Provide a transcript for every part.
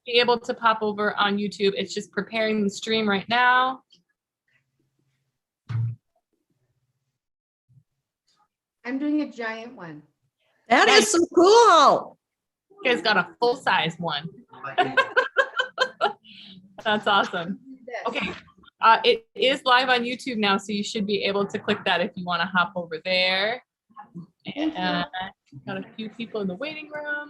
be able to pop over on YouTube. It's just preparing the stream right now. I'm doing a giant one. That is so cool. You guys got a full-size one. That's awesome. Okay, it is live on YouTube now, so you should be able to click that if you want to hop over there. And got a few people in the waiting room.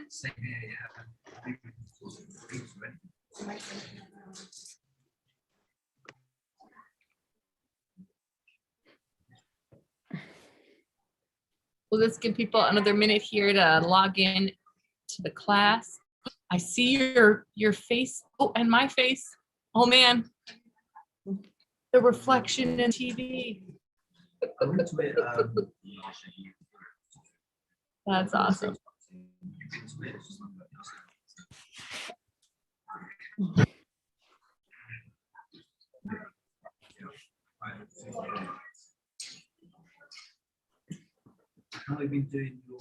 We'll just give people another minute here to log in to the class. I see your face. Oh, and my face. Oh man, the reflection in TV. That's awesome. How have you been doing your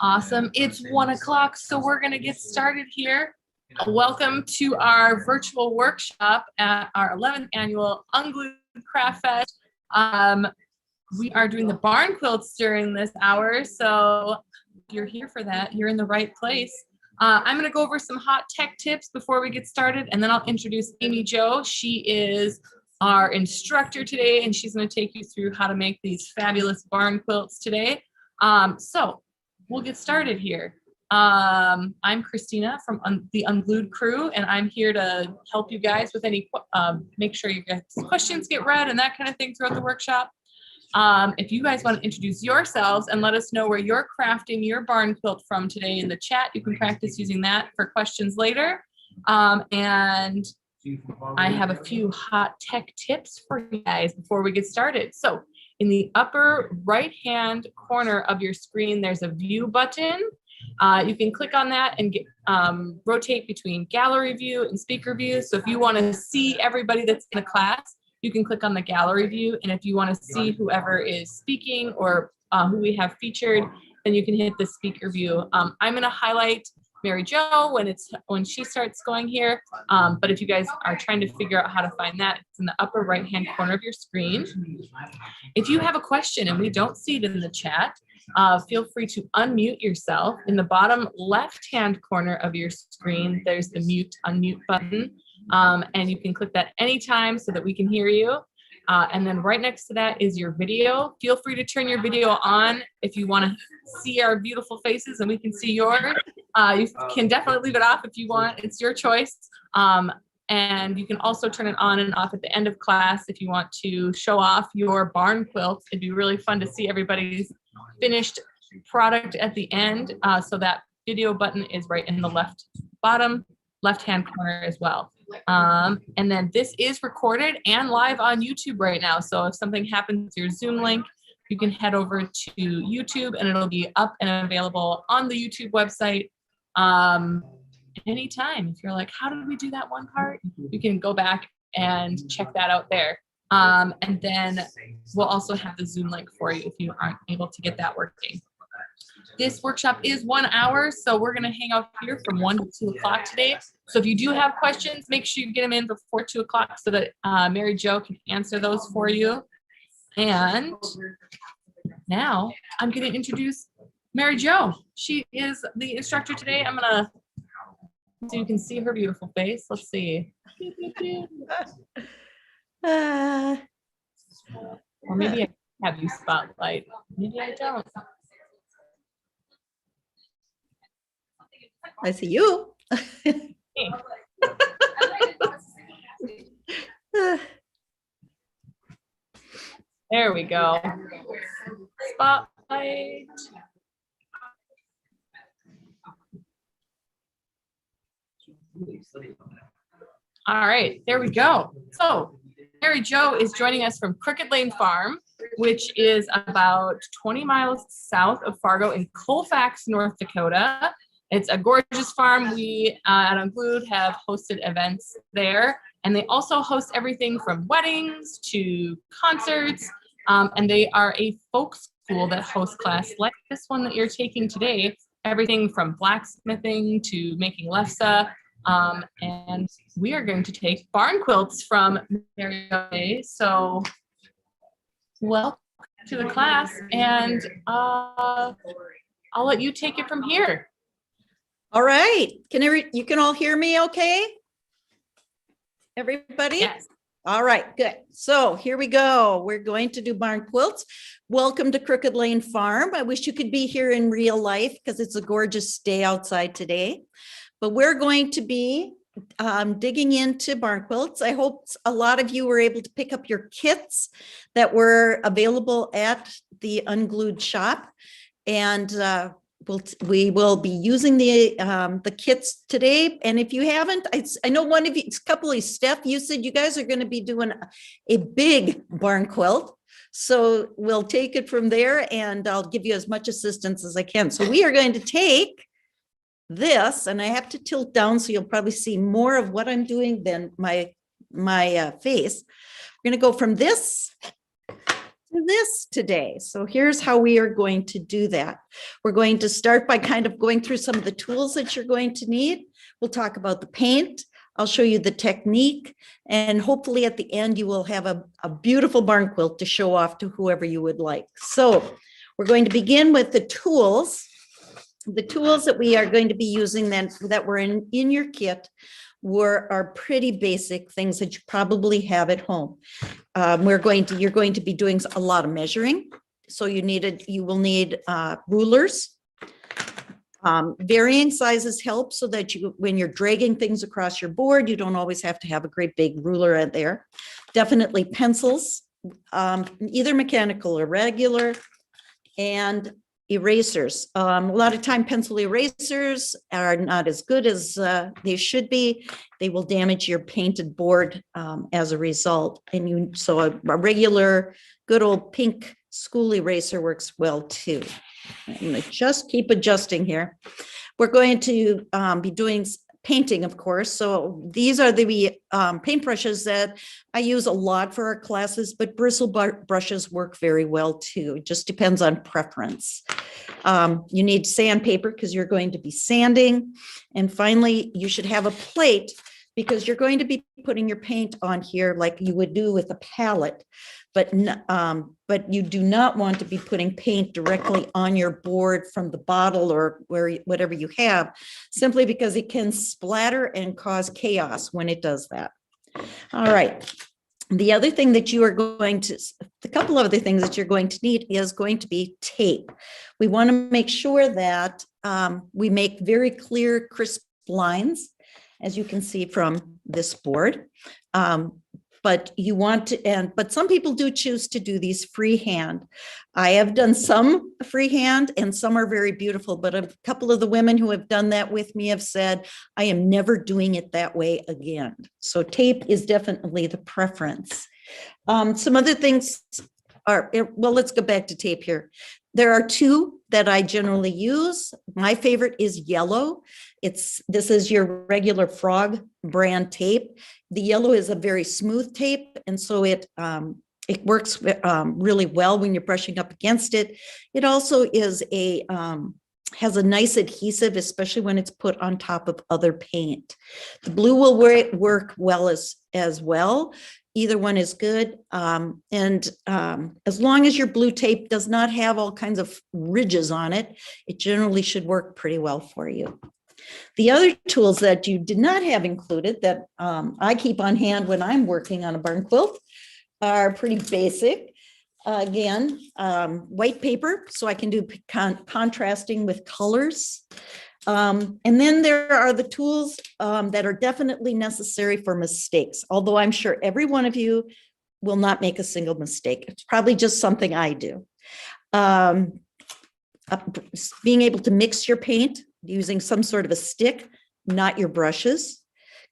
Awesome. It's 1 o'clock, so we're going to get started here. Welcome to our virtual workshop at our 11th annual Unglued Craft Fest. We are doing the barn quilts during this hour, so if you're here for that, you're in the right place. I'm going to go over some hot tech tips before we get started, and then I'll introduce Amy Jo. She is our instructor today, and she's going to take you through how to make these fabulous barn quilts today. So we'll get started here. I'm Christina from the Unglued crew, and I'm here to help you guys with any, make sure you guys' questions get read and that kind of thing throughout the workshop. If you guys want to introduce yourselves and let us know where you're crafting your barn quilt from today in the chat, you can practice using that for questions later. And I have a few hot tech tips for you guys before we get started. So in the upper right-hand corner of your screen, there's a view button. You can click on that and get, rotate between gallery view and speaker view. So if you want to see everybody that's in the class, you can click on the gallery view. And if you want to see whoever is speaking or who we have featured, then you can hit the speaker view. I'm going to highlight Mary Jo when she starts going here. But if you guys are trying to figure out how to find that, it's in the upper right-hand corner of your screen. If you have a question and we don't see it in the chat, feel free to unmute yourself. In the bottom left-hand corner of your screen, there's the mute, unmute button. And you can click that anytime so that we can hear you. And then right next to that is your video. Feel free to turn your video on if you want to see our beautiful faces and we can see yours. You can definitely leave it off if you want. It's your choice. And you can also turn it on and off at the end of class if you want to show off your barn quilt. It'd be really fun to see everybody's finished product at the end. So that video button is right in the bottom left-hand corner as well. And then this is recorded and live on YouTube right now. So if something happens with your Zoom link, you can head over to YouTube and it'll be up and available on the YouTube website anytime. If you're like, how did we do that one part? You can go back and check that out there. And then we'll also have the Zoom link for you if you aren't able to get that working. This workshop is 1 hour, so we're going to hang out here from 1 to 2 o'clock today. So if you do have questions, make sure you get them in before 2 o'clock so that Mary Jo can answer those for you. And now I'm going to introduce Mary Jo. She is the instructor today. I'm going to, so you can see her beautiful face. Let's see. Or maybe I have you spotlight. Maybe I don't. I see you. There we go. Spotlight. All right, there we go. So Mary Jo is joining us from Crooked Lane Farm, which is about 20 miles south of Fargo in Colfax, North Dakota. It's a gorgeous farm. We at Unglued have hosted events there. And they also host everything from weddings to concerts. And they are a folk school that hosts class like this one that you're taking today, everything from blacksmithing to making lefse. And we are going to take barn quilts from Mary. So welcome to the class, and I'll let you take it from here. All right. You can all hear me okay? Everybody? Yes. All right, good. So here we go. We're going to do barn quilts. Welcome to Crooked Lane Farm. I wish you could be here in real life because it's a gorgeous day outside today. But we're going to be digging into barn quilts. I hope a lot of you were able to pick up your kits that were available at the Unglued shop. And we will be using the kits today. And if you haven't, I know one of you, a couple of Steph, you said you guys are going to be doing a big barn quilt. So we'll take it from there and I'll give you as much assistance as I can. So we are going to take this, and I have to tilt down so you'll probably see more of what I'm doing than my face. We're going to go from this to this today. So here's how we are going to do that. We're going to start by kind of going through some of the tools that you're going to need. We'll talk about the paint. I'll show you the technique, and hopefully at the end you will have a beautiful barn quilt to show off to whoever you would like. So we're going to begin with the tools. The tools that we are going to be using that were in your kit are pretty basic things that you probably have at home. You're going to be doing a lot of measuring. So you will need rulers. Varying sizes help so that when you're dragging things across your board, you don't always have to have a great big ruler out there. Definitely pencils, either mechanical or regular, and erasers. A lot of time pencil erasers are not as good as they should be. They will damage your painted board as a result. And so a regular good old pink school eraser works well too. I'm going to just keep adjusting here. We're going to be doing painting, of course. So these are the paintbrushes that I use a lot for our classes, but bristle brushes work very well too. It just depends on preference. You need sandpaper because you're going to be sanding. And finally, you should have a plate because you're going to be putting your paint on here like you would do with a palette. But you do not want to be putting paint directly on your board from the bottle or whatever you have, simply because it can splatter and cause chaos when it does that. All right. The other thing that the couple of other things that you're going to need is going to be tape. We want to make sure that we make very clear, crisp lines, as you can see from this board. But some people do choose to do these freehand. I have done some freehand and some are very beautiful, but a couple of the women who have done that with me have said, I am never doing it that way again. So tape is definitely the preference. Some other things well, let's go back to tape here. There are two that I generally use. My favorite is yellow. This is your regular Frog brand tape. The yellow is a very smooth tape, and so it works really well when you're brushing up against it. It also is has a nice adhesive, especially when it's put on top of other paint. The blue will work well as well. Either one is good. As long as your blue tape does not have all kinds of ridges on it, it generally should work pretty well for you. The other tools that you did not have included that I keep on hand when I'm working on a barn quilt are pretty basic. Again, white paper, so I can do contrasting with colors. And then there are the tools that are definitely necessary for mistakes, although I'm sure every one of you will not make a single mistake. It's probably just something I do. Being able to mix your paint using some sort of a stick, not your brushes.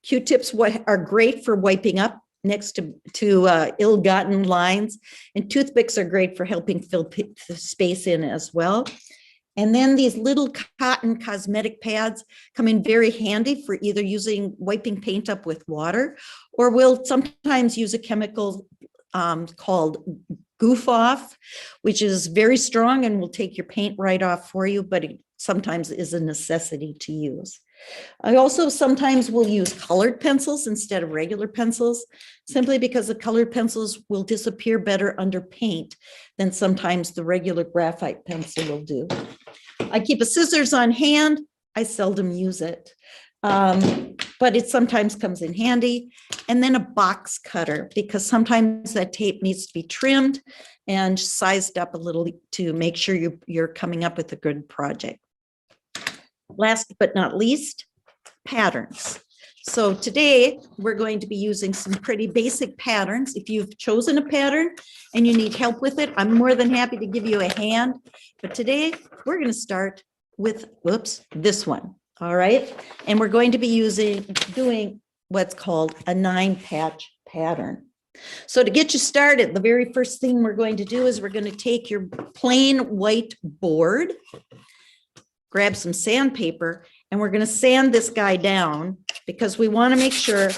Q-tips are great for wiping up next to ill-gotten lines, and toothpicks are great for helping fill space in as well. And then these little cotton cosmetic pads come in very handy for either wiping paint up with water, or we'll sometimes use a chemical called Goof Off, which is very strong and will take your paint right off for you, but it sometimes is a necessity to use. I also sometimes will use colored pencils instead of regular pencils, simply because the colored pencils will disappear better under paint than sometimes the regular graphite pencil will do. I keep a scissors on hand. I seldom use it, but it sometimes comes in handy. And then a box cutter, because sometimes that tape needs to be trimmed and sized up a little to make sure you're coming up with a good project. Last but not least, patterns. So today we're going to be using some pretty basic patterns. If you've chosen a pattern and you need help with it, I'm more than happy to give you a hand. But today we're going to start with, this one. All right. And we're going to be doing what's called a 9-patch pattern. So to get you started, the very first thing we're going to do is we're going to take your plain white board, grab some sandpaper, and we're going to sand this guy down because we want to make sure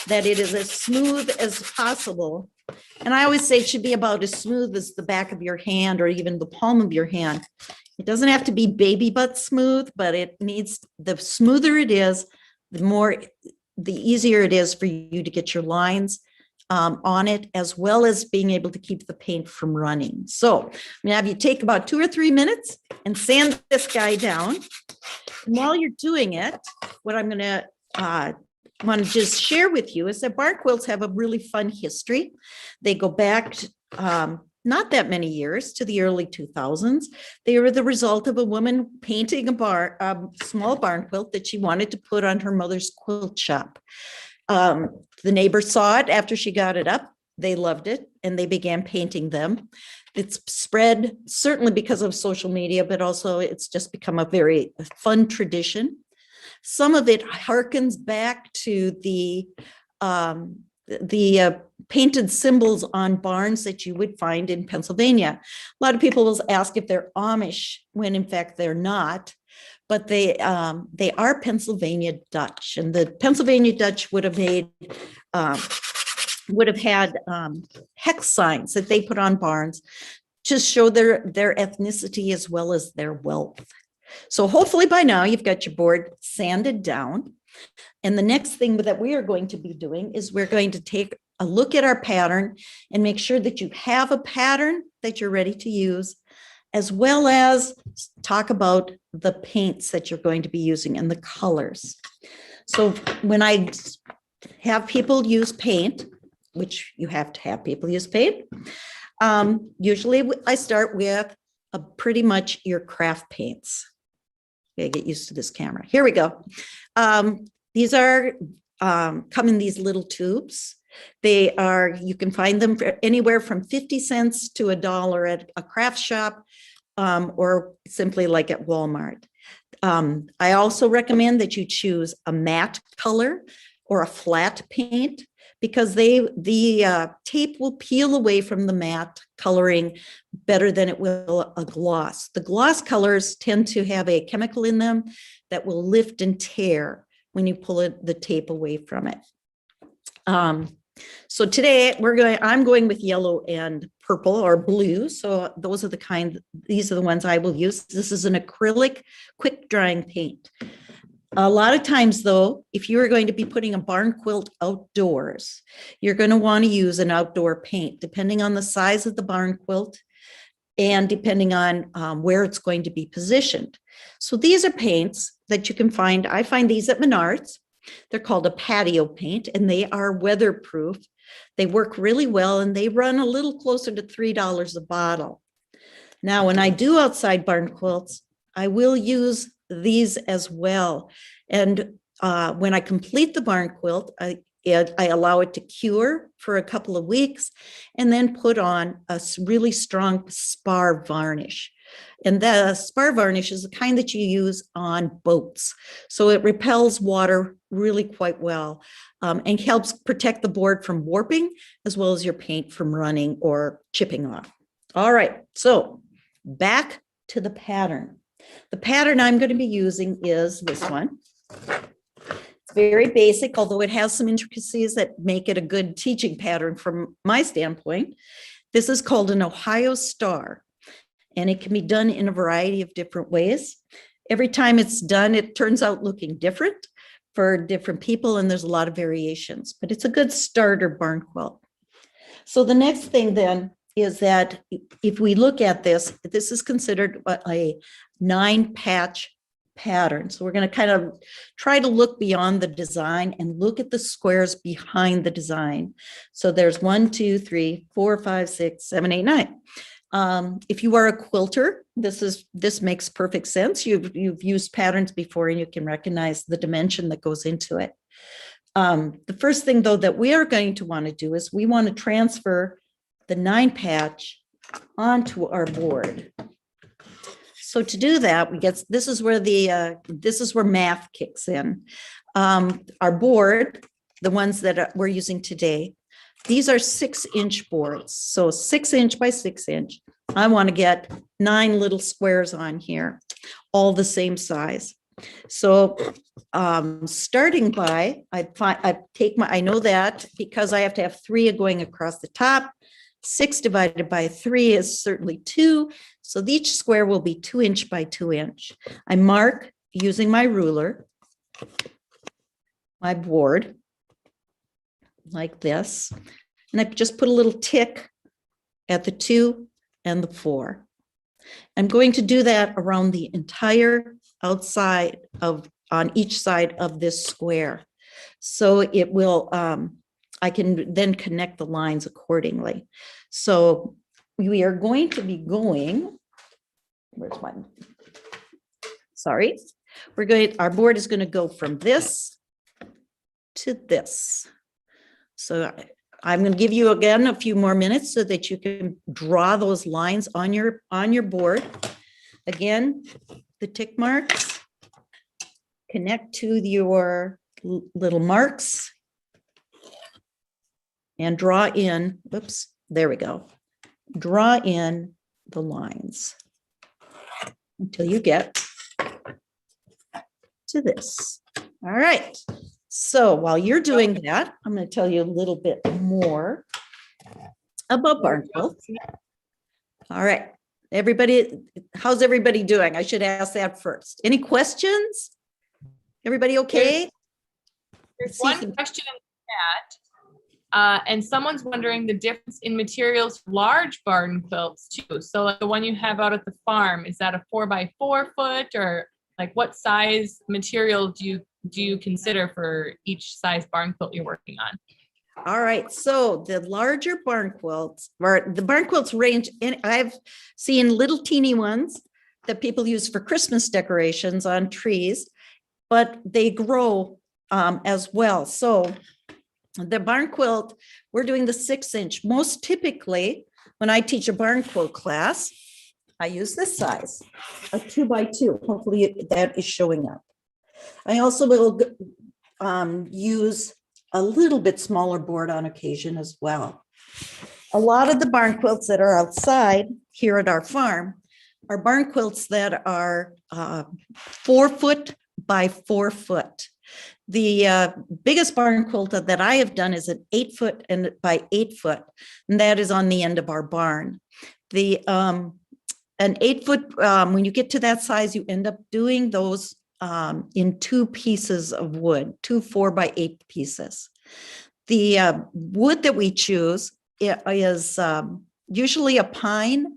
that it is as smooth as possible. And I always say it should be about as smooth as the back of your hand or even the palm of your hand. It doesn't have to be baby butt smooth, but the smoother it is, the easier it is for you to get your lines on it, as well as being able to keep the paint from running. So I'm gonna have you take about 2 or 3 minutes and sand this guy down. And while you're doing it, what I'm gonna want to just share with you is that barn quilts have a really fun history. They go back not that many years, to the early 2000s. They were the result of a woman painting a small barn quilt that she wanted to put on her mother's quilt shop. The neighbors saw it after she got it up. They loved it and they began painting them. It's spread certainly because of social media, but also it's just become a very fun tradition. Some of it harkens back to the painted symbols on barns that you would find in Pennsylvania. A lot of people will ask if they're Amish, when in fact they're not. But they are Pennsylvania Dutch, and the Pennsylvania Dutch would have had hex signs that they put on barns to show their ethnicity as well as their wealth. So hopefully by now you've got your board sanded down. And the next thing that we are going to be doing is we're going to take a look at our pattern and make sure that you have a pattern that you're ready to use, as well as talk about the paints that you're going to be using and the colors. So when I have people use paint, which you have to have people use paint, usually I start with pretty much your craft paints. Okay, get used to this camera. Here we go. These are come in these little tubes. You can find them for anywhere from 50 cents to $1 at a craft shop, or simply like at Walmart. I also recommend that you choose a matte color or a flat paint, because the tape will peel away from the matte coloring better than it will a gloss. The gloss colors tend to have a chemical in them that will lift and tear when you pull the tape away from it. So today I'm going with yellow and purple or blue. So these are the ones I will use. This is an acrylic quick drying paint. A lot of times though, if you are going to be putting a barn quilt outdoors, you're going to want to use an outdoor paint, depending on the size of the barn quilt and depending on where it's going to be positioned. So these are paints that you can find. I find these at Menards. They're called a patio paint, and they are weatherproof. They work really well, and they run a little closer to $3 a bottle. Now, when I do outside barn quilts, I will use these as well. And when I complete the barn quilt, I allow it to cure for a couple of weeks and then put on a really strong spar varnish. And the spar varnish is the kind that you use on boats. So it repels water really quite well, and helps protect the board from warping, as well as your paint from running or chipping off. All right, so back to the pattern. The pattern I'm going to be using is this one. It's very basic, although it has some intricacies that make it a good teaching pattern from my standpoint. This is called an Ohio star, and it can be done in a variety of different ways. Every time it's done, it turns out looking different for different people, and there's a lot of variations, but it's a good starter barn quilt. So the next thing then is that if we look at this, this is considered a 9-patch pattern. So we're going to kind of try to look beyond the design and look at the squares behind the design. So there's 1, 2, 3, 4, 5, 6, 7, 8, 9. If you are a quilter, this makes perfect sense. You've used patterns before and you can recognize the dimension that goes into it. The first thing though that we are going to want to do is we want to transfer the 9-patch onto our board. So to do that, this is where math kicks in. Our board, the ones that we're using today, these are 6-inch boards. So 6-inch by 6-inch. I want to get 9 little squares on here, all the same size. So starting by, I know that because I have to have 3 going across the top. 6 divided by 3 is certainly 2. So each square will be 2-inch by 2-inch. I mark using my ruler, my board, like this. And I just put a little tick at the 2 and the 4. I'm going to do that around the entire outside on each side of this square. So it will, I can then connect the lines accordingly. So we are going to be going, where's my, sorry. Our board is going to go from this to this. So I'm going to give you again a few more minutes so that you can draw those lines on your board. Again, the tick marks, connect to your little marks and draw in, oops, there we go. Draw in the lines until you get to this. All right. So while you're doing that, I'm going to tell you a little bit more about barn quilts. All right. Everybody, how's everybody doing? I should ask that first. Any questions? Everybody okay? There's one question in the chat, and someone's wondering the difference in materials for large barn quilts too. So like the one you have out at the farm, is that a 4x4 foot, or like what size material do you consider for each size barn quilt you're working on? All right, so the larger barn quilts, or the barn quilts range, and I've seen little teeny ones that people use for Christmas decorations on trees, but they grow as well. So the barn quilt, we're doing the 6-inch. Most typically, when I teach a barn quilt class, I use this size, a 2x2. Hopefully that is showing up. I also will use a little bit smaller board on occasion as well. A lot of the barn quilts that are outside here at our farm are barn quilts that are 4 foot by 4 foot. The biggest barn quilt that I have done is an 8 foot and by 8 foot, and that is on the end of our barn. An 8 foot, when you get to that size, you end up doing those in 2 pieces of wood, 2 4x8 pieces. The wood that we choose is usually a pine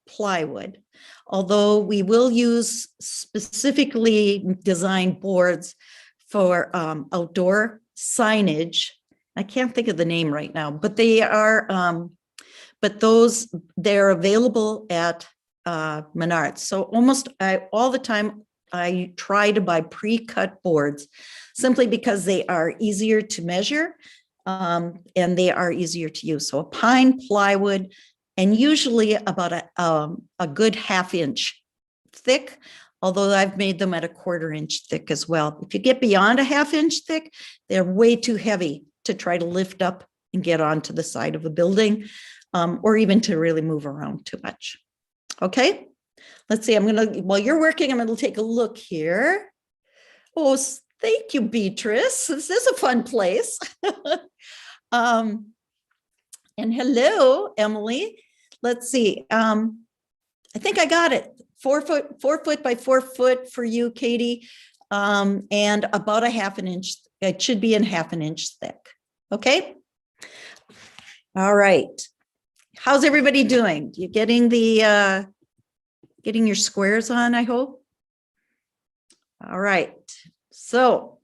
plywood, although we will use specifically designed boards for outdoor signage. I can't think of the name right now, but they are, they're available at Menards. So almost all the time, I try to buy pre-cut boards simply because they are easier to measure and they are easier to use. So a pine plywood, and usually about a good 1/2 inch thick, although I've made them at a 1/4 inch thick as well. If you get beyond a 1/2 inch thick, they're way too heavy to try to lift up and get onto the side of a building or even to really move around too much. Okay, Let's see, while you're working, I'm gonna take a look here. Oh, thank you, Beatrice. This is a fun place. And hello, Emily. Let's see. I think I got it. 4 foot by 4 foot for you, Katie. And about a half an inch. It should be in half an inch thick. Okay. All right. How's everybody doing? You getting getting your squares on, I hope? All right. So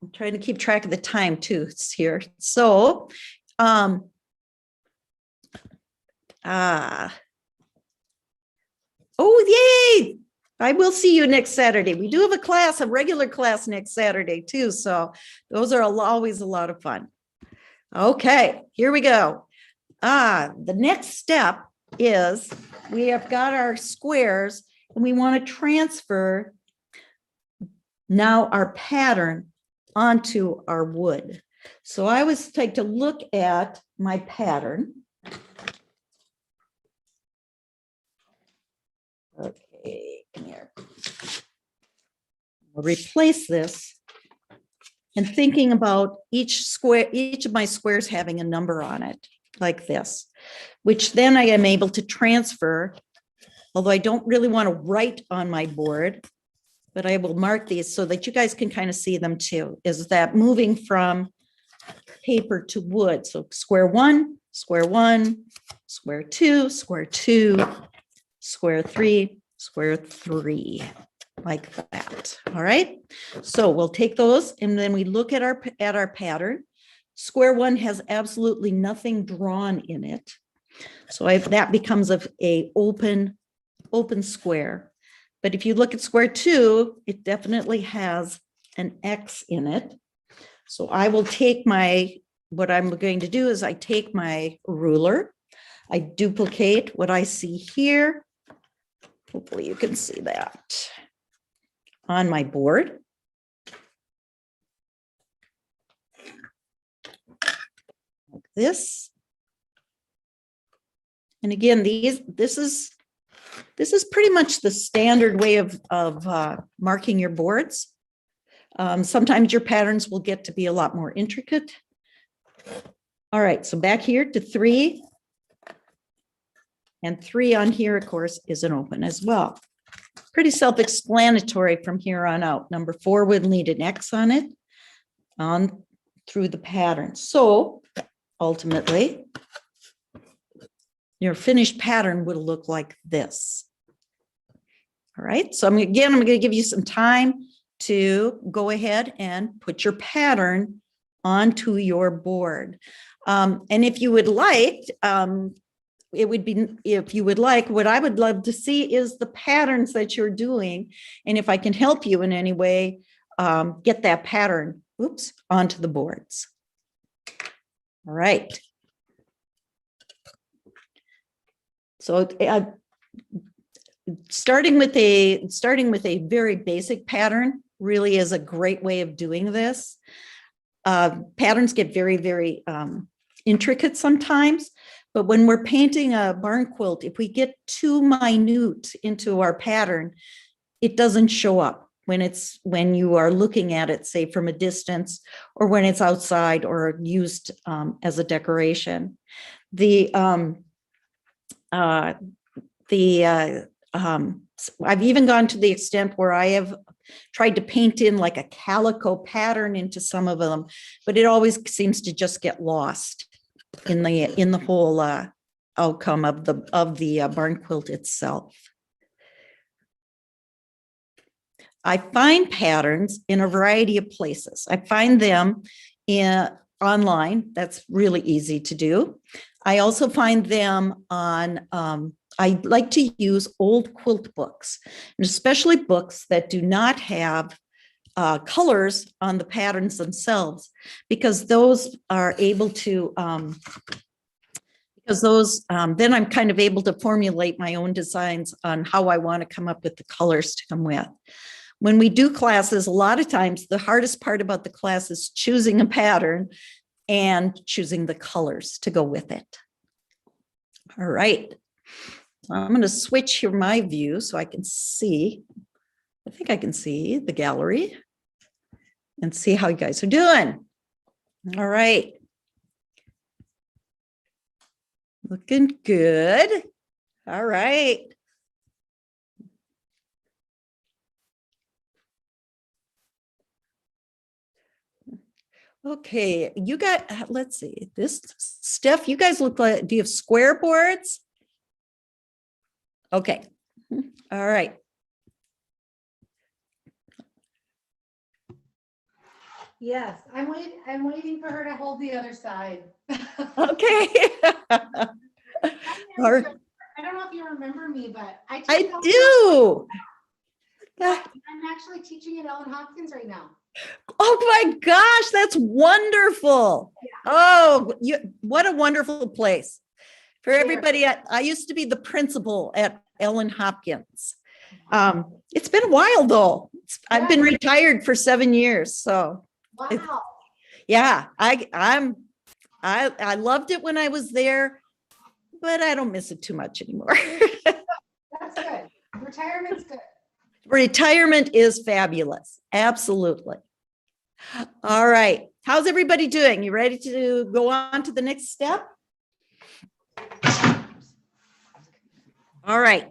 I'm trying to keep track of the time too. It's here. So, oh, yay. I will see you next Saturday. We do have a regular class next Saturday too. So those are always a lot of fun. Okay, here we go. The next step is we have got our squares and we want to transfer now our pattern onto our wood. So I always take to look at my pattern. Okay, come here. We'll replace this and thinking about each of my squares having a number on it like this, which then I am able to transfer, although I don't really want to write on my board, but I will mark these so that you guys can kind of see them too, is that moving from paper to wood. So square one, square one, square two, square two, square three, square three, like that. All right. So we'll take those and then we look at our pattern. Square one has absolutely nothing drawn in it. So that becomes a open square. But if you look at square two, it definitely has an X in it. So I will take what I'm going to do is I take my ruler, I duplicate what I see here. Hopefully you can see that on my board. Like this. And again, this is pretty much the standard way of marking your boards. Sometimes your patterns will get to be a lot more intricate. All right, so back here to 3. And 3 on here, of course, is an open as well. Pretty self-explanatory from here on out. Number 4 would need an X on it on through the pattern. So ultimately, your finished pattern would look like this. All right, so I'm going to give you some time to go ahead and put your pattern onto your board. And if you would like, what I would love to see is the patterns that you're doing. And if I can help you in any way, get that pattern, onto the boards. All right. So starting with a very basic pattern really is a great way of doing this. Patterns get very, very intricate sometimes, but when we're painting a barn quilt, if we get too minute into our pattern, it doesn't show up when you are looking at it, say from a distance, or when it's outside or used as a decoration. I've even gone to the extent where I have tried to paint in like a calico pattern into some of them, but it always seems to just get lost in the whole outcome of the barn quilt itself. I find patterns in a variety of places. I find them online. That's really easy to do. I also find them on, I like to use old quilt books, and especially books that do not have colors on the patterns themselves, because those are able to, then I'm kind of able to formulate my own designs on how I want to come up with the colors to come with. When we do classes, a lot of times the hardest part about the class is choosing a pattern and choosing the colors to go with it. All right. So I'm going to switch here my view so I can see. I think I can see the gallery and see how you guys are doing. All right. Looking good. All right. Okay, you got, let's see, this, Steph, you guys look like, do you have square boards? Okay, all right. Yes, I'm waiting for her to hold the other side. Okay. All right. I don't know if you remember me, but I teach do. I'm actually teaching at Ellen Hopkins right now. Oh my gosh, that's wonderful. Oh, what a wonderful place. For everybody, I used to be the principal at Ellen Hopkins. It's been a while though. I've been retired for 7 years. So Wow. yeah, I loved it when I was there, but I don't miss it too much anymore. That's good. Retirement's good. Retirement is fabulous. Absolutely. All right. How's everybody doing? You ready to go on to the next step? All right.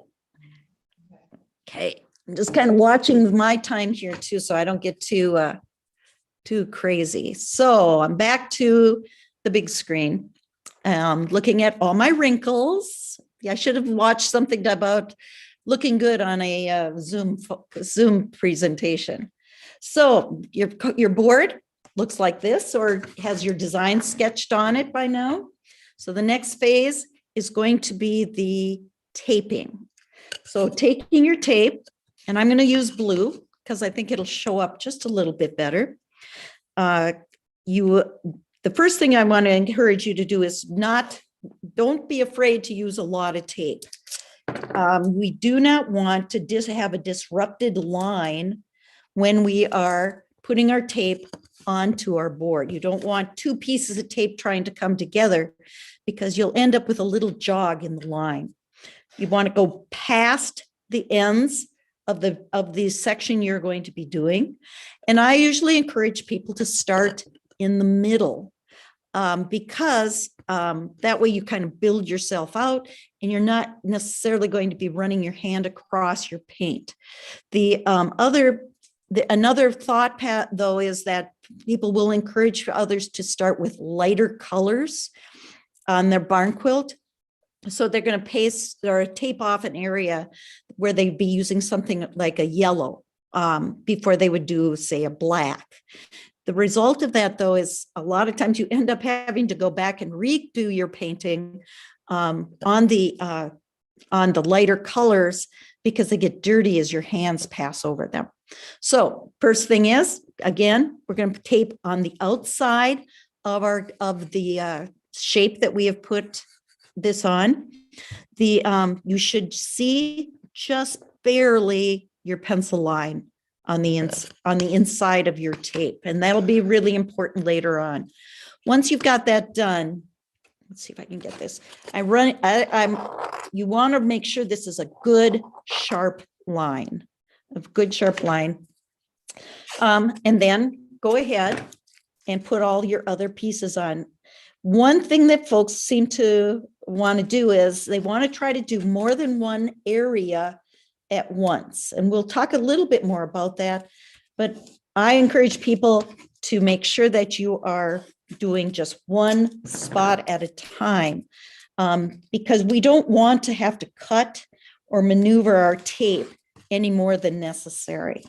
Okay. I'm just kind of watching my time here too, so I don't get too crazy. So I'm back to the big screen, looking at all my wrinkles. Yeah, I should have watched something about looking good on a Zoom presentation. So your board looks like this, or has your design sketched on it by now. So the next phase is going to be the taping. So taking your tape, and I'm going to use blue because I think it'll show up just a little bit better. The first thing I want to encourage you to do is don't be afraid to use a lot of tape. We do not want to have a disrupted line when we are putting our tape onto our board. You don't want two pieces of tape trying to come together because you'll end up with a little jog in the line. You want to go past the ends of the section you're going to be doing. And I usually encourage people to start in the middle because that way you kind of build yourself out and you're not necessarily going to be running your hand across your paint. Another thought, Pat, though, is that people will encourage others to start with lighter colors on their barn quilt. So they're going to paste or tape off an area where they'd be using something like a yellow before they would do, say, a black. The result of that, though, is a lot of times you end up having to go back and redo your painting on the lighter colors because they get dirty as your hands pass over them. So first thing is, again, we're going to tape on the outside of the shape that we have put this on. You should see just barely your pencil line on the inside of your tape, and that'll be really important later on. Once you've got that done, let's see if I can get this. You want to make sure this is a good sharp line, and then go ahead and put all your other pieces on. One thing that folks seem to want to do is they want to try to do more than one area at once. And we'll talk a little bit more about that, but I encourage people to make sure that you are doing just one spot at a time because we don't want to have to cut or maneuver our tape any more than necessary.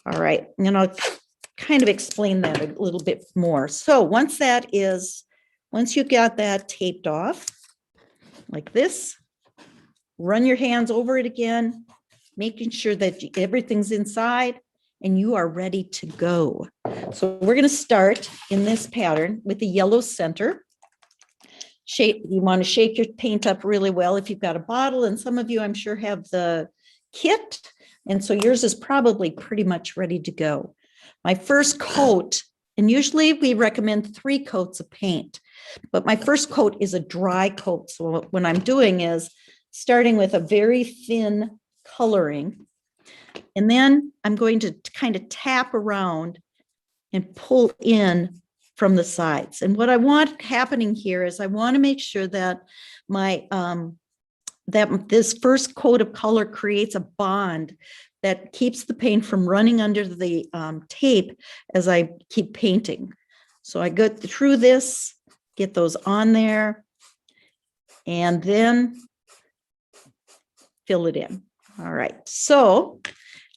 All right, and I'll kind of explain that a little bit more. So once you got that taped off like this, run your hands over it again, making sure that everything's inside and you are ready to go. So we're going to start in this pattern with the yellow center. You want to shake your paint up really well if you've got a bottle, and some of you I'm sure have the kit, and so yours is probably pretty much ready to go. My first coat, and usually we recommend 3 coats of paint, but my first coat is a dry coat. So what I'm doing is starting with a very thin coloring. And then I'm going to kind of tap around and pull in from the sides. And what I want happening here is I want to make sure that my that this first coat of color creates a bond that keeps the paint from running under the tape as I keep painting. So I go through this, get those on there, and then fill it in. All right, so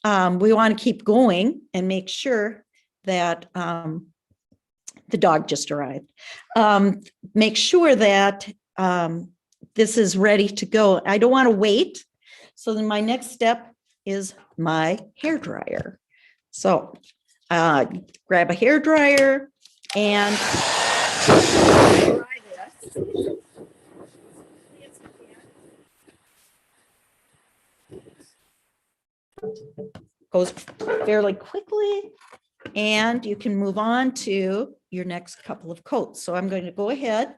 we want to keep going and make sure that the dog just arrived. Make sure that this is ready to go. I don't want to wait. So then my next step is my hair dryer. So grab a hair dryer and dry this. Goes fairly quickly, and you can move on to your next couple of coats. So I'm going to go ahead,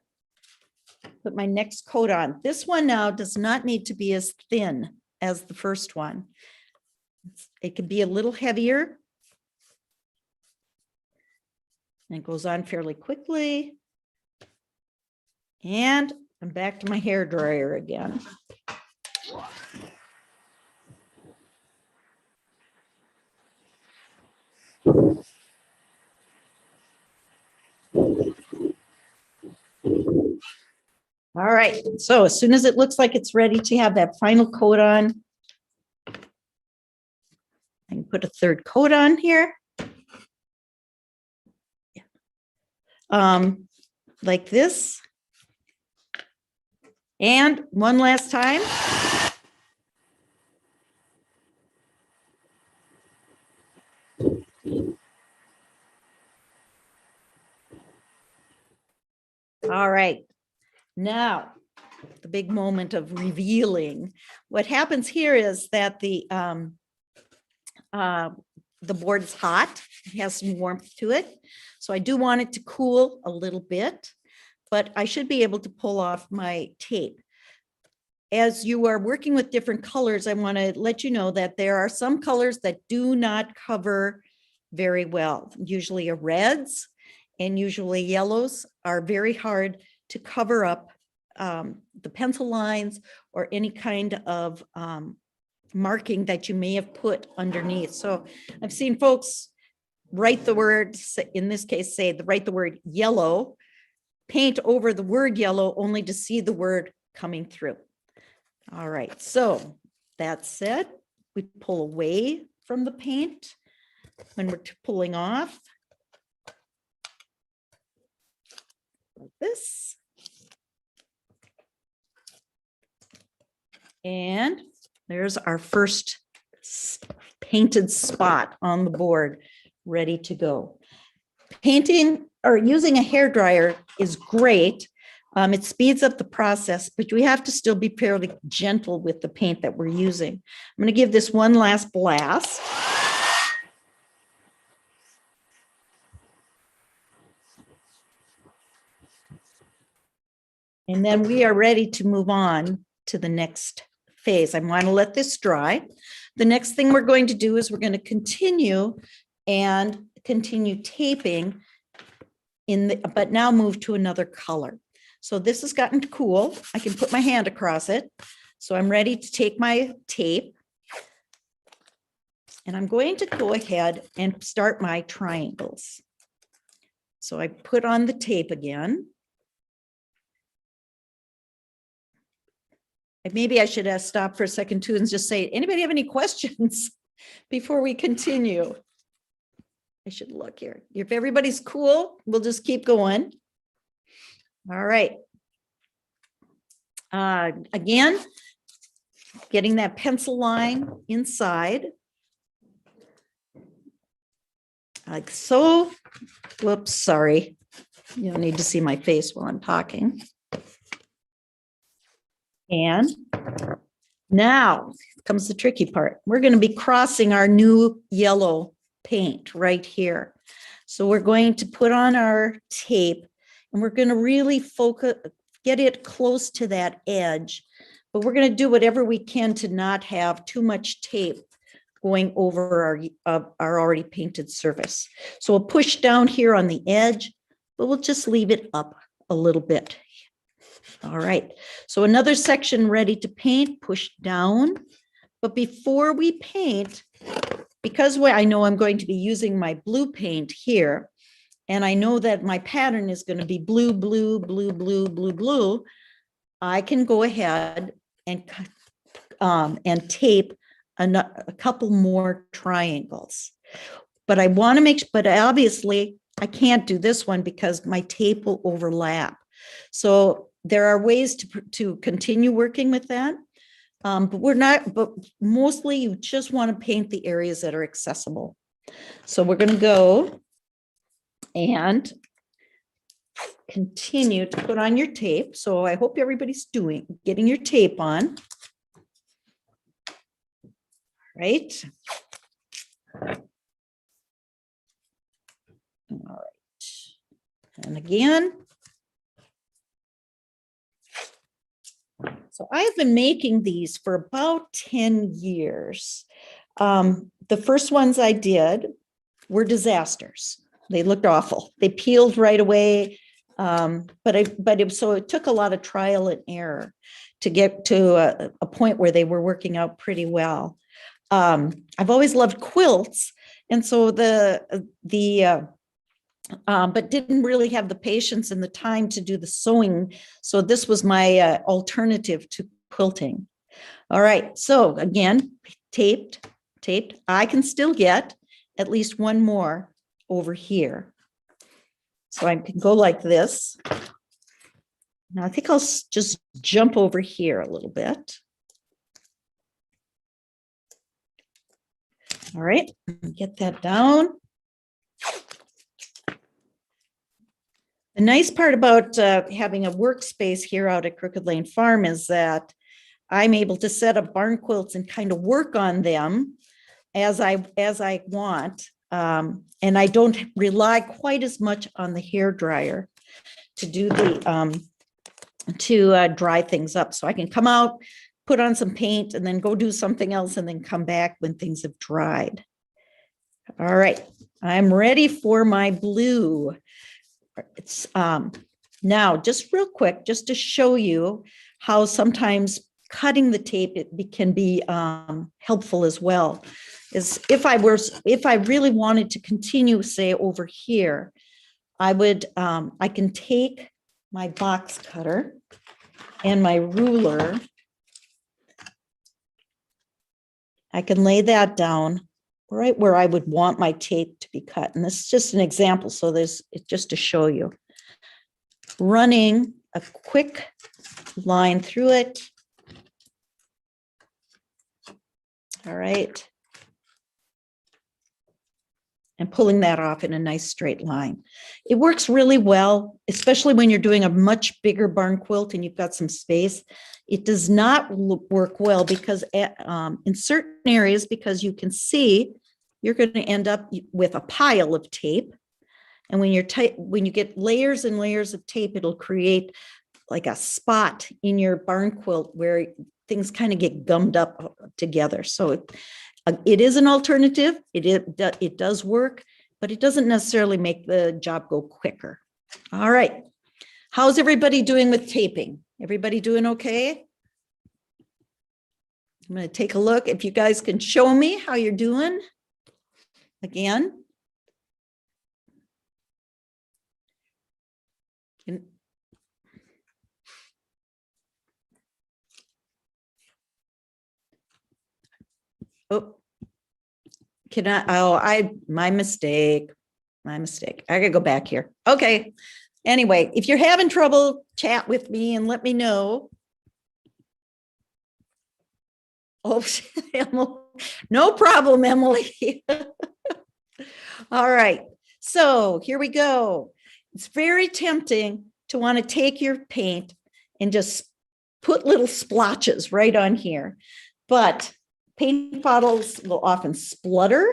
put my next coat on. This one now does not need to be as thin as the first one. It can be a little heavier. And it goes on fairly quickly. And I'm back to my hair dryer again. All right, so as soon as it looks like it's ready to have that final coat on, I can put a third coat on here. Like this. And one last time. All right. Now, the big moment of revealing. What happens here is that the board is hot, it has some warmth to it. So I do want it to cool a little bit, but I should be able to pull off my tape. As you are working with different colors, I want to let you know that there are some colors that do not cover very well. Usually reds and usually yellows are very hard to cover up the pencil lines or any kind of marking that you may have put underneath. So I've seen folks write the word, in this case, write the word yellow, paint over the word yellow only to see the word coming through. All right, so that said, we pull away from the paint when we're pulling off. Like this. And there's our first painted spot on the board, ready to go. Painting or using a hairdryer is great. It speeds up the process, but we have to still be fairly gentle with the paint that we're using. I'm going to give this one last blast. And then we are ready to move on to the next phase. I want to let this dry. The next thing we're going to do is we're going to continue taping but now move to another color. So this has gotten cool. I can put my hand across it. So I'm ready to take my tape. And I'm going to go ahead and start my triangles. So I put on the tape again. And maybe I should stop for a second too and just say, anybody have any questions before we continue? I should look here. If everybody's cool, we'll just keep going. All right. Again, getting that pencil line inside. Like so. Whoops, sorry. You don't need to see my face while I'm talking. And now comes the tricky part. We're going to be crossing our new yellow paint right here. So we're going to put on our tape and we're going to really focus, get it close to that edge but we're going to do whatever we can to not have too much tape going over our already painted surface. So we'll push down here on the edge, but we'll just leave it up a little bit. All right, so another section ready to paint, push down. But before we paint, because I know I'm going to be using my blue paint here, and I know that my pattern is going to be blue, blue, blue, blue, blue, blue, I can go ahead and tape a couple more triangles. But I want to but obviously I can't do this one because my tape will overlap. So there are ways to continue working with that. But mostly you just want to paint the areas that are accessible. So we're going to go and continue to put on your tape. So I hope everybody's getting your tape on. Right. All right. And again. So I have been making these for about 10 years. The first ones I did were disasters. They looked awful. They peeled right away. So it took a lot of trial and error to get to a point where they were working out pretty well. I've always loved quilts. And so but didn't really have the patience and the time to do the sewing. So this was my alternative to quilting. All right, so again, taped. I can still get at least one more over here. So I can go like this. Now I think I'll just jump over here a little bit. All right, get that down. The nice part about having a workspace here out at Crooked Lane Farm is that I'm able to set up barn quilts and kind of work on them as I want. And I don't rely quite as much on the hair dryer to do dry things up. So I can come out, put on some paint, and then go do something else and then come back when things have dried. All right, I'm ready for my blue. It's now just real quick, just to show you how sometimes cutting the tape can be helpful as well. Is if I really wanted to continue, say over here, I can take my box cutter and my ruler. I can lay that down right where I would want my tape to be cut. And this is just an example. So it's just to show you. Running a quick line through it. All right. And pulling that off in a nice straight line. It works really well, especially when you're doing a much bigger barn quilt and you've got some space. It does not work well because in certain areas, because you can see, you're going to end up with a pile of tape. And when you get layers and layers of tape, it'll create like a spot in your barn quilt where things kind of get gummed up together. So it is an alternative. It does work, but it doesn't necessarily make the job go quicker. All right. How's everybody doing with taping? Everybody doing okay? I'm going to take a look. If you guys can show me how you're doing. Again. Oh, my mistake. I gotta go back here. Okay. Anyway, if you're having trouble, chat with me and let me know. Oh, no problem, Emily. All right. So here we go. It's very tempting to want to take your paint and just put little splotches right on here. But paint bottles will often splutter.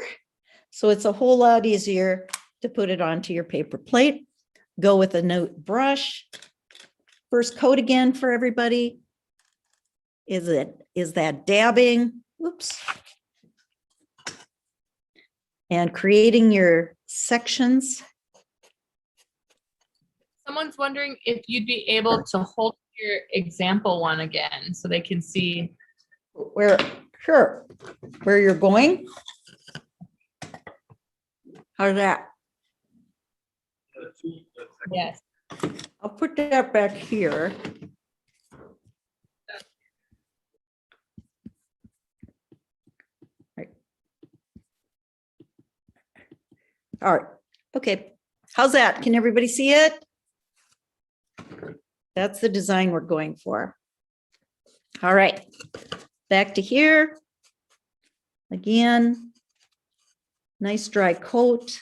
So it's a whole lot easier to put it onto your paper plate. Go with a note brush. First coat again for everybody. is that dabbing, oops. And creating your sections. Someone's wondering if you'd be able to hold your example one again so they can see. Sure, where you're going. How's that? Yes. I'll put that back here. Right. All right, okay. How's that? Can everybody see it? That's the design we're going for. All right, back to here. Again, nice dry coat.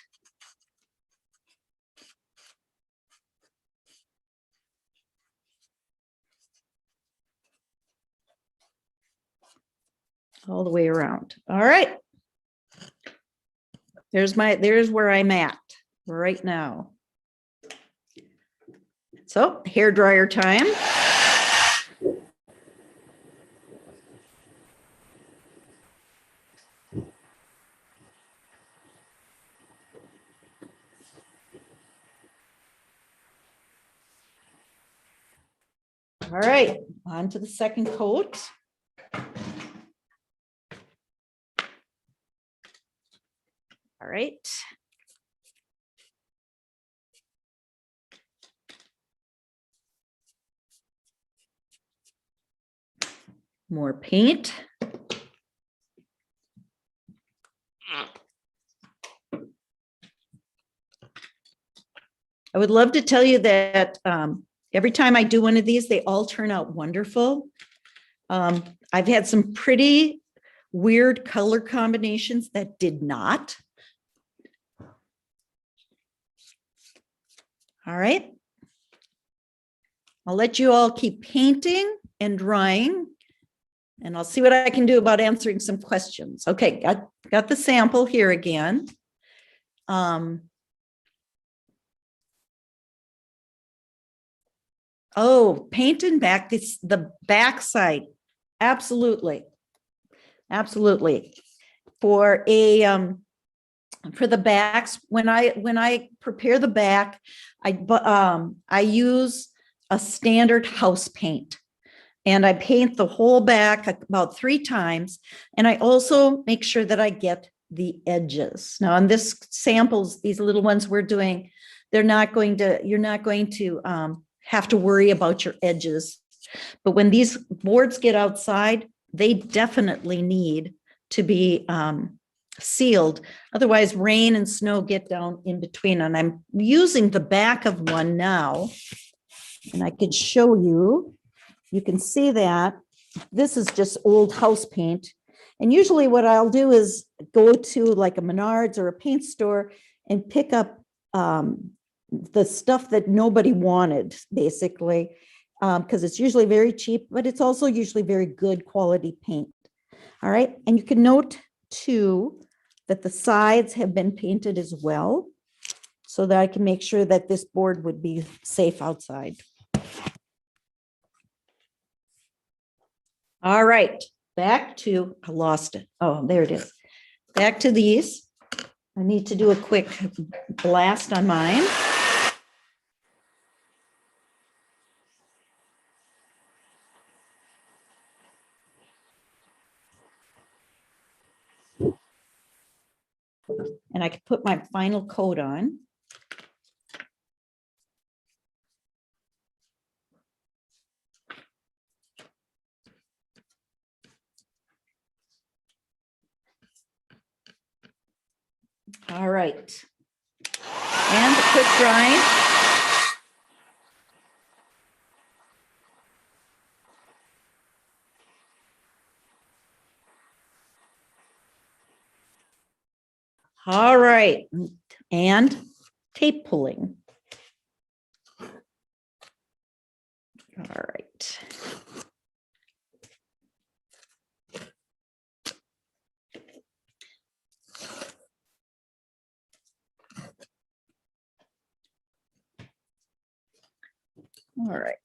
All the way around. All right. There's where I'm at right now. So hair dryer time. All right, on to the second coat. All right. More paint. I would love to tell you that every time I do one of these, they all turn out wonderful. I've had some pretty weird color combinations that did not. All right. I'll let you all keep painting and drawing, and I'll see what I can do about answering some questions. Okay, got the sample here again. Oh, paint and back, the back side. Absolutely. Absolutely. For the backs, when I prepare the back, I use a standard house paint, and I paint the whole back about 3 times. And I also make sure that I get the edges. Now on this samples, these little ones we're doing, you're not going to have to worry about your edges. But when these boards get outside, they definitely need to be sealed. Otherwise, rain and snow get down in between. And I'm using the back of one now, and I could show you. You can see that this is just old house paint. And usually what I'll do is go to like a Menards or a paint store and pick up the stuff that nobody wanted, basically, because it's usually very cheap, but it's also usually very good quality paint. All right. And you can note too that the sides have been painted as well, so that I can make sure that this board would be safe outside. All right, back to, I lost it. Oh, there it is. Back to these. I need to do a quick blast on mine. And I can put my final coat on. All right. And the quick drying. All right. And tape pulling. All right. All right.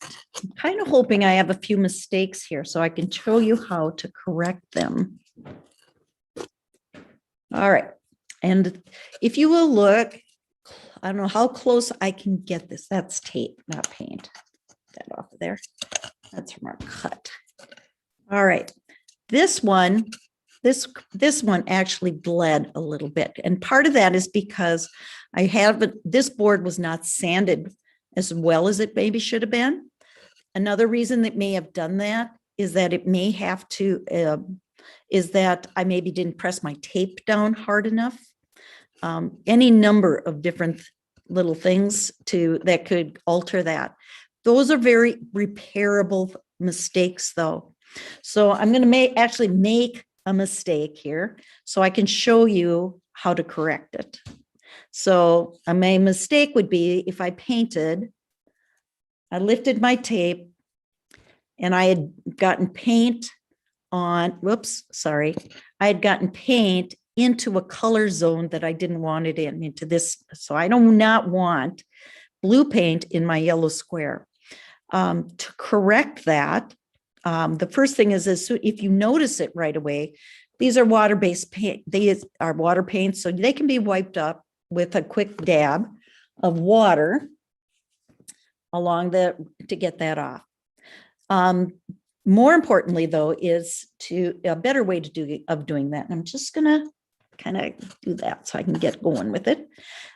I'm kind of hoping I have a few mistakes here so I can show you how to correct them. All right. And if you will look, I don't know how close I can get this. That's tape, not paint. Get that off of there. That's from our cut. All right. This one actually bled a little bit. And part of that is because this board was not sanded as well as it maybe should have been. Another reason that may have done that is that it may have to, is that I maybe didn't press my tape down hard enough. Any number of different little things that could alter that. Those are very repairable mistakes though. So I'm going to actually make a mistake here so I can show you how to correct it. So my mistake would be if I lifted my tape and I had gotten paint on, I had gotten paint into a color zone that I didn't want it into this. So I do not want blue paint in my yellow square. To correct that, the first thing is if you notice it right away, these are water-based paint. These are water paints, so they can be wiped up with a quick dab of water to get that off. More importantly, though, is a better way of doing that. And I'm just gonna kind of do that so I can get going with it.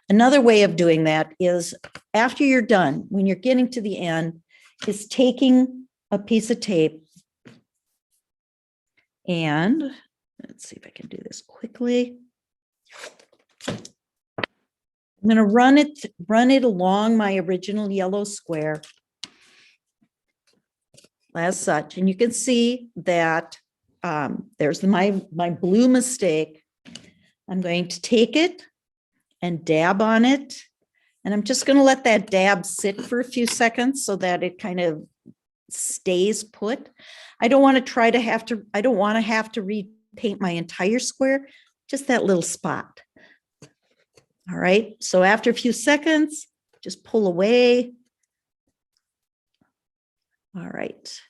Another way of doing that is after you're done, when you're getting to the end, is taking a piece of tape and let's see if I can do this quickly. I'm going to run it along my original yellow square as such, and you can see that there's my blue mistake. I'm going to take it and dab on it, and I'm just going to let that dab sit for a few seconds so that it kind of stays put. I don't want to have to repaint my entire square, just that little spot. All right, so after a few seconds, just pull away. All right,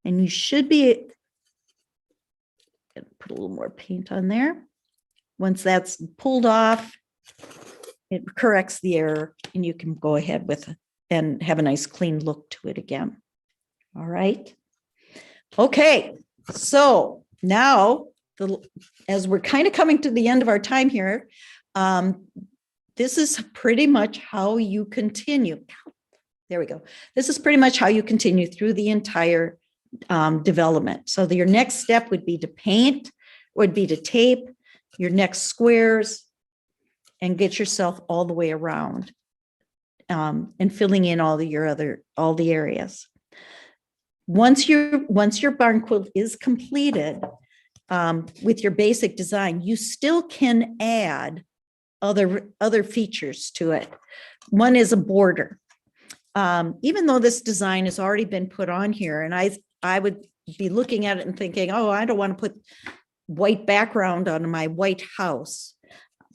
and you should be, put a little more paint on there. Once that's pulled off, it corrects the error and you can go ahead with it and have a nice clean look to it again. All right. Okay, so now as we're kind of coming to the end of our time here, this is pretty much how you continue. There we go. This is pretty much how you continue through the entire development. So your next step would be to paint, would be to tape your next squares and get yourself all the way around and filling in all the areas. Once your barn quilt is completed with your basic design, you still can add other features to it. One is a border. Even though this design has already been put on here, and I would be looking at it and thinking, oh, I don't want to put white background on my white house.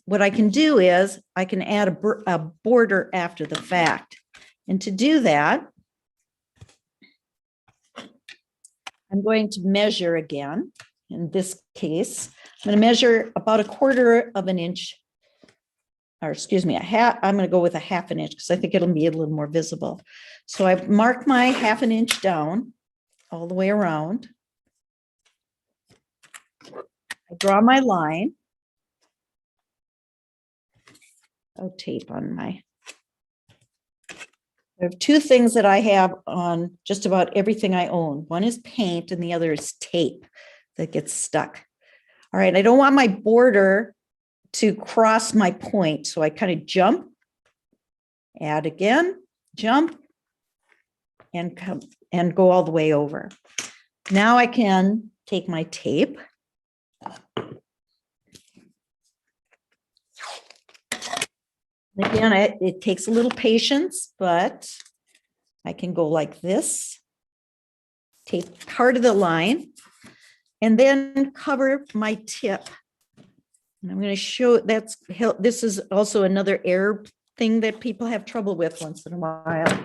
What I can do is I can add a border after the fact. And to do that, I'm going to measure again. In this case, I'm going to measure about 1/4 of an inch, or excuse me, I'm going to go with 1/2 inch because I think it'll be a little more visible. So I've marked my 1/2 inch down all the way around. I draw my line. Oh, tape on my. There are two things that I have on just about everything I own. One is paint and the other is tape that gets stuck. All right, I don't want my border to cross my point. So I kind of jump, add again, jump, and come and go all the way over. Now I can take my tape. Again, it takes a little patience, but I can go like this, take part of the line, and then cover my tip. And I'm going to show this is also another error thing that people have trouble with once in a while.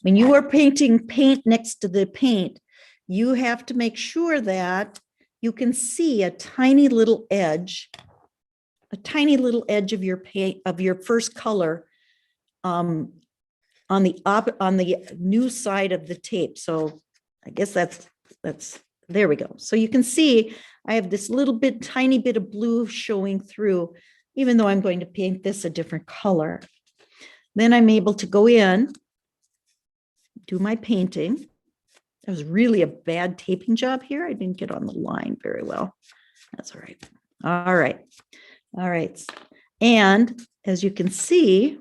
When you are painting paint next to the paint, you have to make sure that you can see a tiny little edge of your paint, of your first color, on the new side of the tape. So I guess that's, there we go. So you can see I have this tiny bit of blue showing through, even though I'm going to paint this a different color. Then I'm able to go in, do my painting. That was really a bad taping job here. I didn't get on the line very well. That's all right. All right. All right. And as you can see,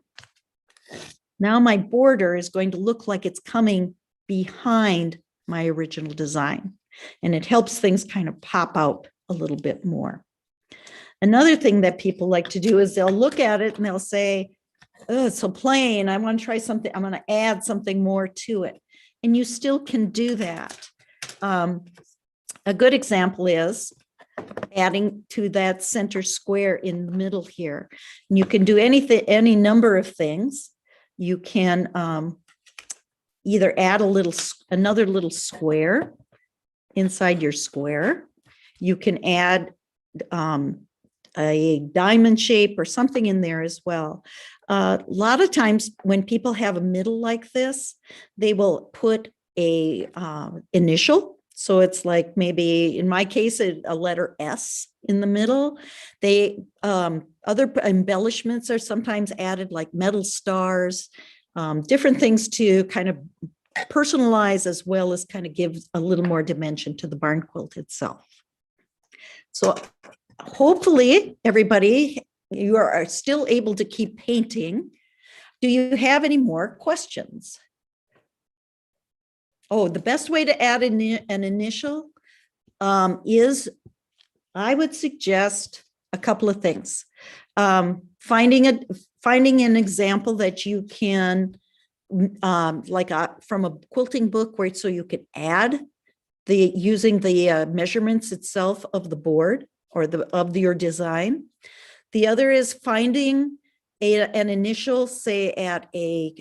now my border is going to look like it's coming behind my original design. And it helps things kind of pop out a little bit more. Another thing that people like to do is they'll look at it and they'll say, oh, it's so plain. I want to try something. I'm going to add something more to it. And you still can do that. A good example is adding to that center square in the middle here. And you can do any number of things. You can either add another little square inside your square. You can add a diamond shape or something in there as well. A lot of times when people have a middle like this, they will put a initial. So it's like maybe in my case, a letter S in the middle. Other embellishments are sometimes added, like metal stars, different things to kind of personalize, as well as kind of give a little more dimension to the barn quilt itself. So hopefully everybody, you are still able to keep painting. Do you have any more questions? Oh, the best way to add an initial is, I would suggest a couple of things. Finding an example that you can, from a quilting book, where so you could add using the measurements itself of the board or of your design. The other is finding an initial, say at a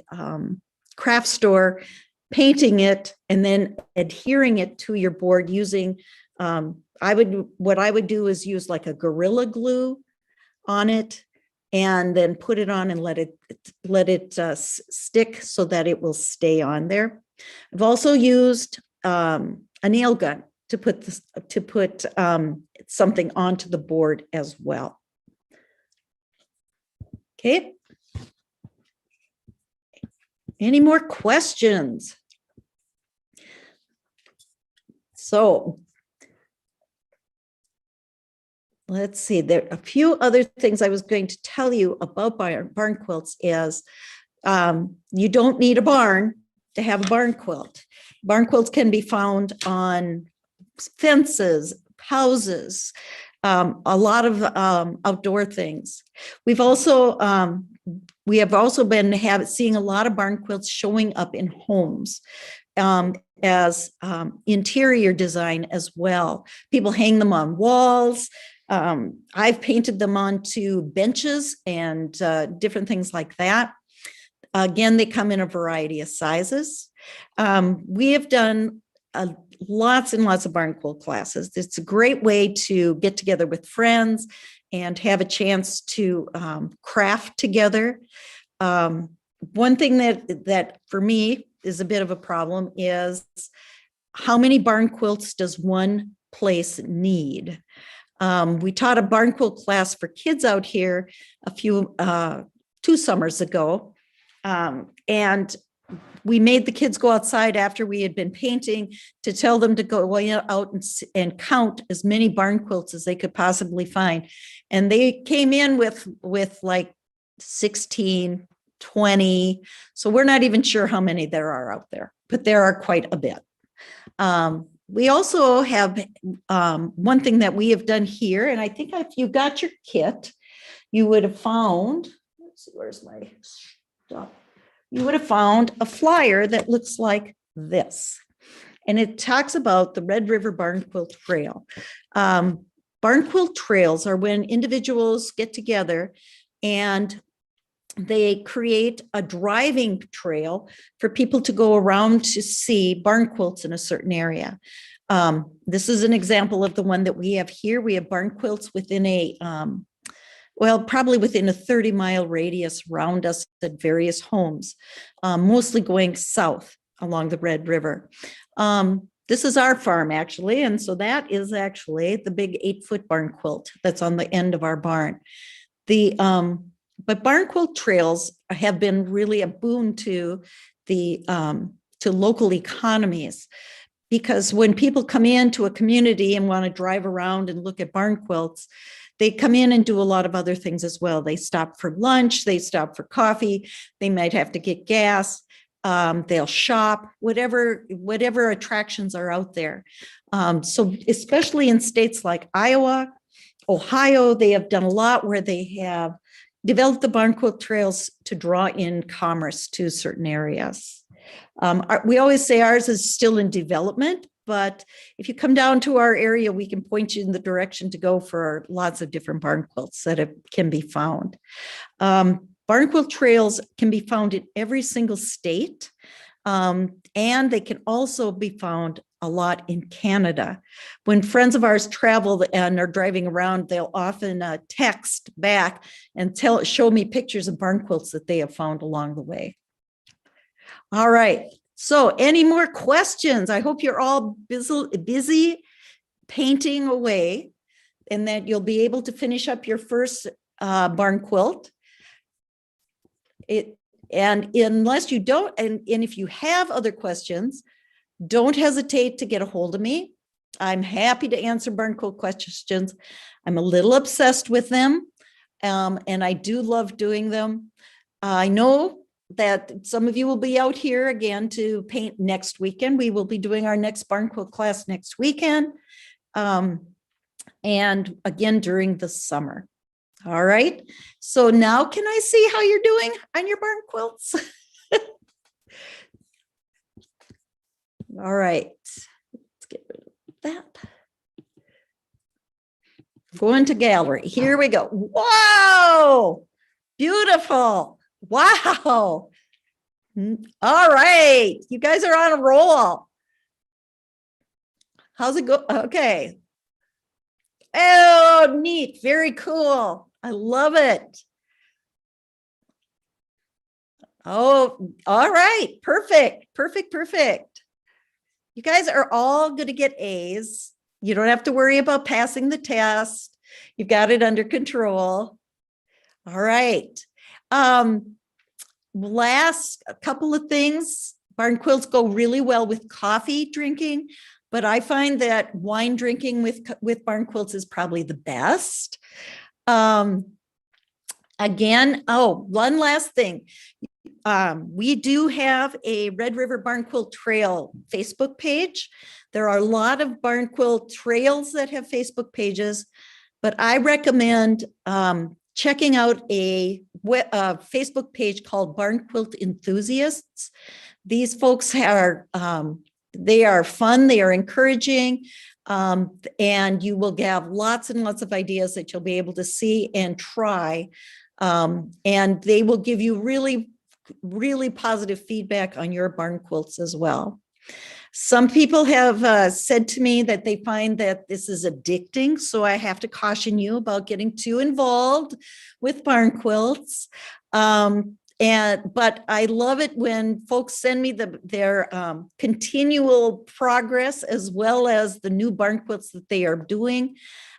craft store, painting it and then adhering it to your board using, what I would do is use like a Gorilla Glue on it, and then put it on and let it stick so that it will stay on there. I've also used a nail gun to put something onto the board as well. Okay. Any more questions? So let's see, there are a few other things I was going to tell you about barn quilts is you don't need a barn to have a barn quilt. Barn quilts can be found on fences, houses, a lot of outdoor things. We have also been seeing a lot of barn quilts showing up in homes as interior design as well. People hang them on walls. I've painted them onto benches and different things like that. Again, they come in a variety of sizes. We have done lots and lots of barn quilt classes. It's a great way to get together with friends and have a chance to craft together. One thing that for me is a bit of a problem is how many barn quilts does one place need? We taught a barn quilt class for kids out here two summers ago. And we made the kids go outside after we had been painting to tell them to go out and count as many barn quilts as they could possibly find. And they came in with like 16, 20. So we're not even sure how many there are out there, but there are quite a bit. We also have one thing that we have done here, and I think if you got your kit, you would have found, let's see, where's my stuff? You would have found a flyer that looks like this. And it talks about the Red River Barn Quilt Trail. Barn quilt trails are when individuals get together and they create a driving trail for people to go around to see barn quilts in a certain area. This is an example of the one that we have here. We have barn quilts within probably within a 30-mile radius around us at various homes, mostly going south along the Red River. This is our farm, actually, and so that is actually the big 8-foot barn quilt that's on the end of our barn. But barn quilt trails have been really a boon to the to local economies, because when people come into a community and want to drive around and look at barn quilts, they come in and do a lot of other things as well. They stop for lunch, they stop for coffee, they might have to get gas, they'll shop, whatever attractions are out there. So especially in states like Iowa, Ohio, they have done a lot where they have developed the barn quilt trails to draw in commerce to certain areas. We always say ours is still in development, but if you come down to our area, we can point you in the direction to go for lots of different barn quilts that can be found. Barn quilt trails can be found in every single state, and they can also be found a lot in Canada. When friends of ours travel and are driving around, they'll often text back and show me pictures of barn quilts that they have found along the way. All right, so any more questions? I hope you're all busy painting away and that you'll be able to finish up your first barn quilt. And unless you don't, and if you have other questions, don't hesitate to get a hold of me. I'm happy to answer barn quilt questions. I'm a little obsessed with them, and I do love doing them. I know that some of you will be out here again to paint next weekend. We will be doing our next barn quilt class next weekend, and again during the summer. All right, so now can I see how you're doing on your barn quilts? All right, let's get rid of that. Going to gallery, here we go. Whoa, beautiful. Wow. All right, you guys are on a roll. How's it go? Okay. Oh, neat, very cool. I love it. Oh, all right, perfect, perfect, perfect. You guys are all going to get A's. You don't have to worry about passing the test. You've got it under control. All right. Last couple of things. Barn quilts go really well with coffee drinking, but I find that wine drinking with barn quilts is probably the best. Again, one last thing. We do have a Red River Barn Quilt Trail Facebook page. There are a lot of barn quilt trails that have Facebook pages, but I recommend checking out a Facebook page called Barn Quilt Enthusiasts. These folks are they are fun, they are encouraging, and you will have lots and lots of ideas that you'll be able to see and try, and they will give you really positive feedback on your barn quilts as well. Some people have said to me that they find that this is addicting, so I have to caution you about getting too involved with barn quilts. But I love it when folks send me their continual progress as well as the new barn quilts that they are doing.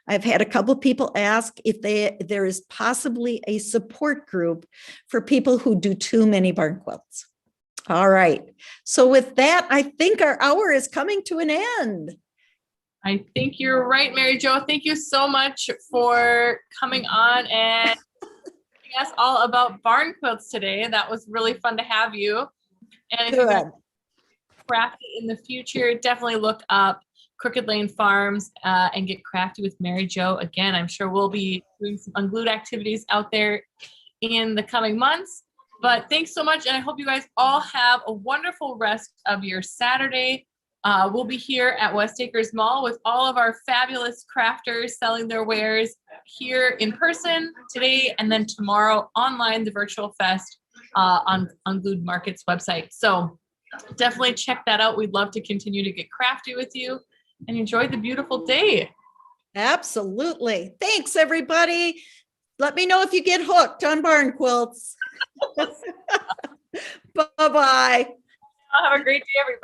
I've had a couple of people ask if there is possibly a support group for people who do too many barn quilts. All right. So with that, I think our hour is coming to an end. I think you're right, Mary Jo. Thank you so much for coming on and telling us all about barn quilts today. That was really fun to have you. And if you're going to craft it in the future, definitely look up Crooked Lane Farms and get crafty with Mary Jo. Again, I'm sure we'll be doing some Unglued activities out there in the coming months. But thanks so much, and I hope you guys all have a wonderful rest of your Saturday. We'll be here at West Acres Mall with all of our fabulous crafters selling their wares here in person today, and then tomorrow online, the virtual fest on Unglued Market's website. So definitely check that out. We'd love to continue to get crafty with you and enjoy the beautiful day. Absolutely. Thanks, everybody. Let me know if you get hooked on barn quilts. Bye-bye. Have a great day, everybody.